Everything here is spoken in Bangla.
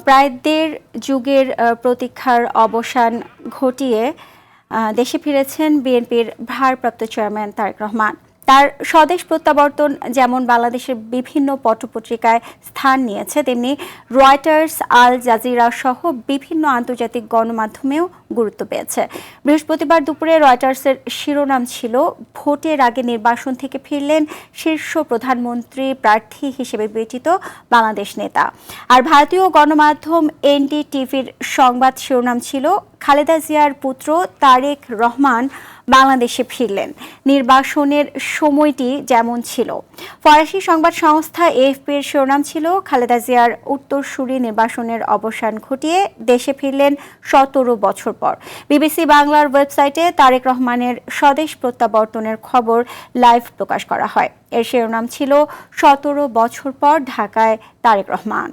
প্রায় দেড় যুগের প্রতীক্ষার অবসান ঘটিয়ে দেশে ফিরেছেন বিএনপির ভারপ্রাপ্ত চেয়ারম্যান তারেক রহমান। তার স্বদেশ প্রত্যাবর্তন যেমন বাংলাদেশের বিভিন্ন পত্রপত্রিকায় স্থান নিয়েছে, তেমনি রয়টার্স, আল জাজিরা সহ বিভিন্ন আন্তর্জাতিক গণমাধ্যমেও গুরুত্ব পেয়েছে। বৃহস্পতিবার দুপুরে রয়টার্সের শিরোনাম ছিল, ভোটের আগে নির্বাসন থেকে ফিরলেন শীর্ষ প্রধানমন্ত্রী প্রার্থী হিসেবে বিবেচিত বাংলাদেশ নেতা। আর ভারতীয় গণমাধ্যম এনডিটিভির সংবাদ শিরোনাম ছিল, খালেদা জিয়ার পুত্র তারেক রহমান বাংলাদেশে ফিরলেন, নির্বাসনের সময়টি যেমন ছিল। ফরাসি সংবাদ সংস্থা এএফপির শিরোনাম ছিল, খালেদা জিয়ার উত্তরসূরি নির্বাসনের অবসান ঘটিয়ে দেশে ফিরলেন 17 বছর পর। বিবিসি বাংলার ওয়েবসাইটে তারেক রহমানের স্বদেশ প্রত্যাবর্তনের খবর লাইভ প্রকাশ করা হয়। এর শিরোনাম ছিল, 17 বছর পর ঢাকায় তারেক রহমান।